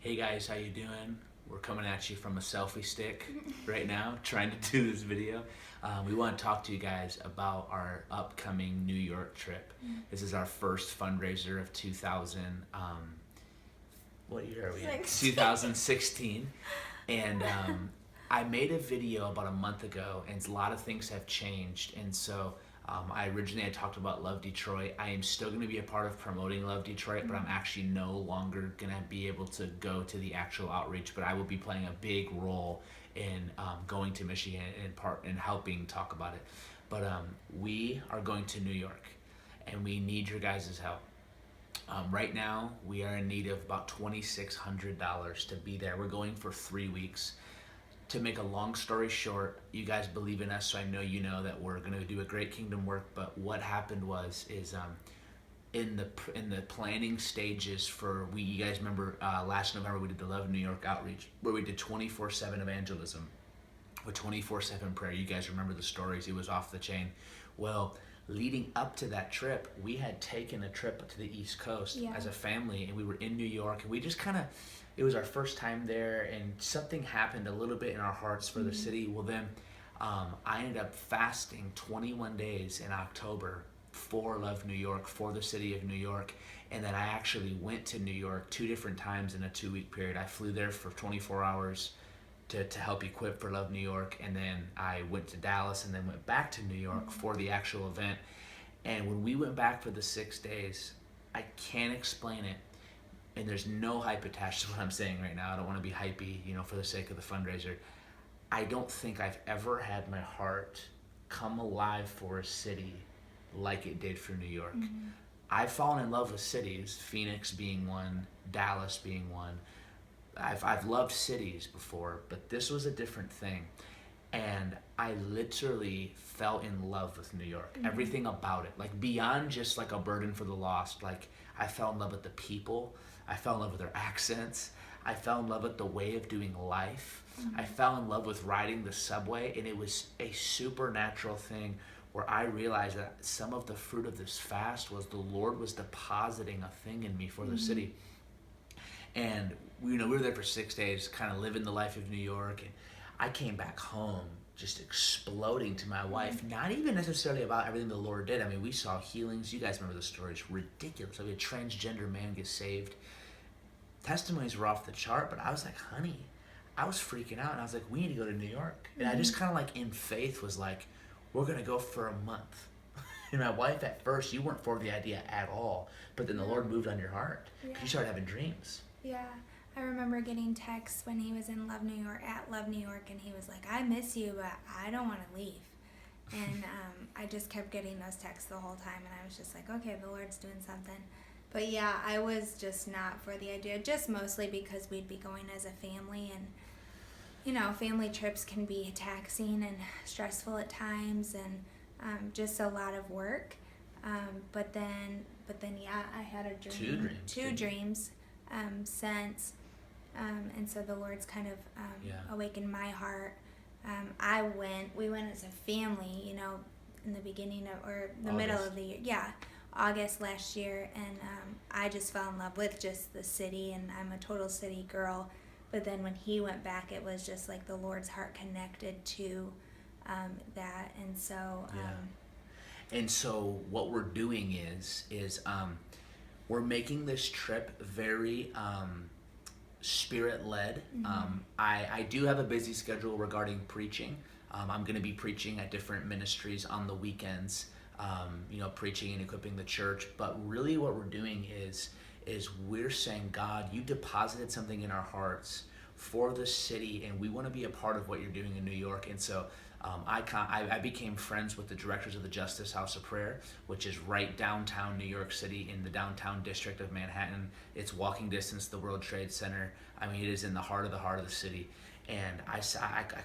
Hey guys, how you doing? We're coming at you from a selfie stick right now, trying to do this video. We want to talk to you guys about our upcoming New York trip. This is our first fundraiser of 2000. What year are we in? 2016. And I made a video about a month ago, and a lot of things have changed. And so I originally talked about Love Detroit. I am still going to be a part of promoting Love Detroit, but I'm actually no longer going to be able to go to the actual outreach. But I will be playing a big role in going to Michigan and helping talk about it. But we are going to New York, and we need your guys' help. Right now, we are in need of about $2,600 to be there. We're going for 3 weeks. To make a long story short, you guys believe in us, so I know you know that we're going to do a great kingdom work. But what happened is in the planning stages for you guys remember last November we did the Love New York outreach where we did 24/7 evangelism with 24/7 prayer. You guys remember the stories? It was off the chain. Well, leading up to that trip, we had taken a trip to the East Coast as a family, and we were in New York, and we just it was our first time there, and something happened a little bit in our hearts for the city. Well, then I ended up fasting 21 days in October for Love New York, for the city of New York, and then I actually went to New York 2 different times in a 2-week period. I flew there for 24 hours to help equip for Love New York, and then I went to Dallas and then went back to New York for the actual event. And when we went back for the 6 days, I can't explain it, and there's no hype attached to what I'm saying right now. I don't want to be hypey, for the sake of the fundraiser. I don't think I've ever had my heart come alive for a city like it did for New York. I've fallen in love with cities, Phoenix being one, Dallas being one. I've loved cities before, but this was a different thing. And I literally fell in love with New York. Everything about it, like beyond just like a burden for the lost. Like I fell in love with the people. I fell in love with their accents. I fell in love with the way of doing life. I fell in love with riding the subway, and it was a supernatural thing where I realized that some of the fruit of this fast was the Lord was depositing a thing in me for the city. And we were there for 6 days, kind of living the life of New York, and I came back home just exploding to my wife, not even necessarily about everything the Lord did. I mean, we saw healings. You guys remember the stories, ridiculous. I mean, a transgender man gets saved. Testimonies were off the chart, but I was like, honey, I was freaking out, and I was like, we need to go to New York. And I just kind of like in faith was like, we're going to go for a month. And my wife at first, you weren't for the idea at all, but then the Lord moved on your heart because you started having dreams. Yeah, I remember getting texts when he was in Love New York, at Love New York, and he was like, I miss you, but I don't want to leave. And I just kept getting those texts the whole time, and I was just like, okay, the Lord's doing something. But yeah, I was just not for the idea, just mostly because we'd be going as a family, and family trips can be taxing and stressful at times, and just a lot of work. But then, yeah, I had a dream. Two dreams. Since, and so the Lord's kind of awakened my heart. We went as a family, in the beginning of, or the middle of the year, August last year, and I just fell in love with just the city, and I'm a total city girl. But then when he went back, it was just like the Lord's heart connected to that, and so. And so what we're doing is we're making this trip very Spirit-led. I do have a busy schedule regarding preaching. I'm going to be preaching at different ministries on the weekends, preaching and equipping the church. But really what we're doing is we're saying, God, you deposited something in our hearts for the city, and we want to be a part of what you're doing in New York. And so I became friends with the directors of the Justice House of Prayer, which is right downtown New York City in the downtown district of Manhattan. It's walking distance to the World Trade Center. I mean, it is in the heart of the city. And I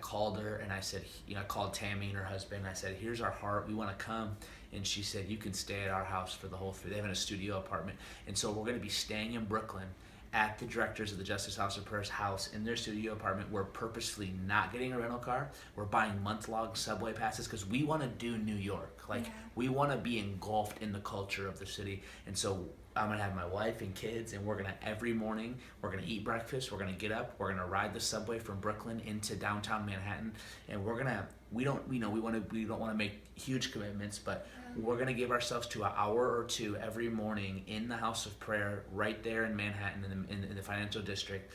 called her, and I said, I called Tammy and her husband. I said, here's our heart. We want to come. And she said, you can stay at our house for the whole 3. They have a studio apartment. And so we're going to be staying in Brooklyn at the directors of the Justice House of Prayer's house in their studio apartment. We're purposefully not getting a rental car. We're buying month-long subway passes because we want to do New York. Like, Yeah. we want to be engulfed in the culture of the city. And so I'm going to have my wife and kids, and we're going to, every morning, we're going to eat breakfast. We're going to get up. We're going to ride the subway from Brooklyn into downtown Manhattan. And we're going to, we don't want to make huge commitments, but we're going to give ourselves to an hour or two every morning in the house of prayer right there in Manhattan, in the financial district.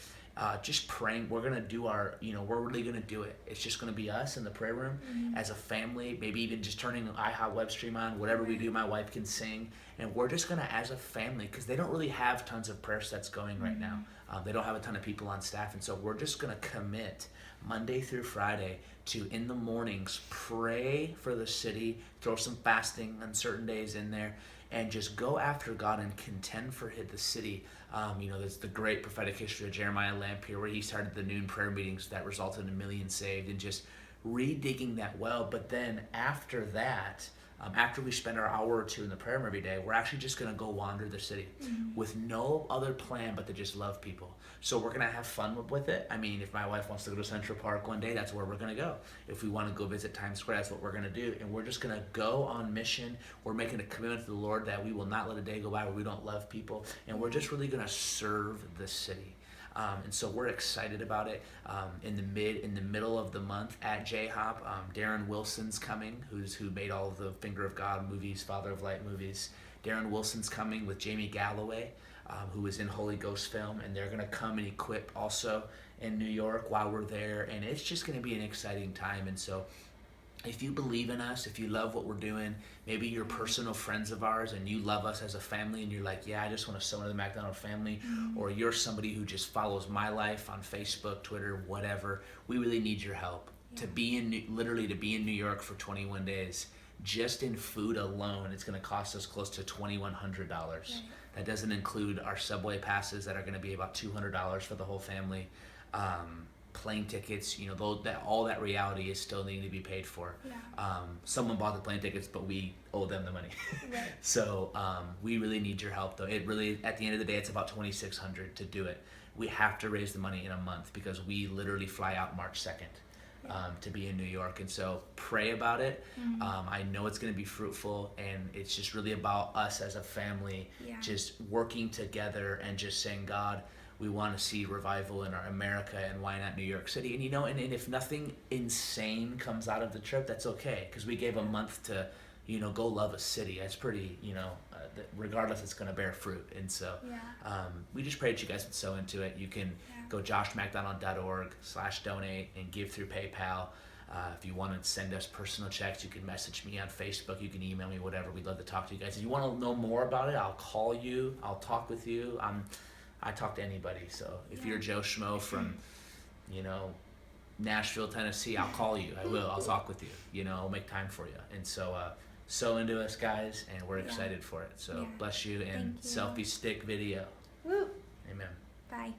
Just praying. We're going to do we're really going to do it. It's just going to be us in the prayer room as a family, maybe even just turning iHot web stream on, whatever we do, my wife can sing. And we're just going to, as a family, because they don't really have tons of prayer sets going right now. They don't have a ton of people on staff. And so we're just going to commit Monday through Friday to, in the mornings, pray for the city, throw some fasting on certain days in there, and just go after God and contend for the city. There's the great prophetic history of Jeremiah Lampier, where he started the noon prayer meetings that resulted in millions saved, and just redigging that well. But then after that, after we spend our hour or two in the prayer room every day, we're actually just going to go wander the city with no other plan but to just love people. So we're going to have fun with it. I mean, if my wife wants to go to Central Park one day, that's where we're going to go. If we want to go visit Times Square, that's what we're going to do. And we're just going to go on mission. We're making a commitment to the Lord that we will not let a day go by where we don't love people. And we're just really going to serve the city. And so we're excited about it. In the middle of the month at J-Hop, Darren Wilson's coming, who made all of the Finger of God movies, Father of Light movies. Darren Wilson's coming with Jamie Galloway, who was in Holy Ghost film, and they're going to come and equip also in New York while we're there, and it's just going to be an exciting time. And so if you believe in us, if you love what we're doing, maybe you're personal friends of ours and you love us as a family and you're like, yeah, I just want to sow into the MacDonald family, or you're somebody who just follows my life on Facebook, Twitter, whatever, we really need your help. To be in New York for 21 days, just in food alone, it's going to cost us close to $2,100. Right. That doesn't include our subway passes that are going to be about $200 for the whole family. Plane tickets, all that reality is still needing to be paid for. Yeah. Someone bought the plane tickets, but we owe them the money. Right. So we really need your help, though. It really, at the end of the day, it's about $2,600 to do it. We have to raise the money in a month because we literally fly out March 2nd. To be in New York. And so pray about it. I know it's going to be fruitful, and it's just really about us as a family just working together and just saying, God, we want to see revival in our America, and why not New York City? And and if nothing insane comes out of the trip, that's okay, because we gave a month to go love a city. That's pretty, regardless, it's going to bear fruit. And so we just pray that you guys would sow into it. You can go joshmacdonald.org/donate and give through PayPal. If you want to send us personal checks, you can message me on Facebook. You can email me, whatever. We'd love to talk to you guys. If you want to know more about it, I'll call you. I'll talk with you. I talk to anybody. So if you're Joe Schmo from, Nashville, Tennessee, I'll call you. I will. I'll talk with you. I'll make time for you. And so sow into us, guys, and we're excited for it. So bless you, and selfie stick video. Woo. Amen. Bye.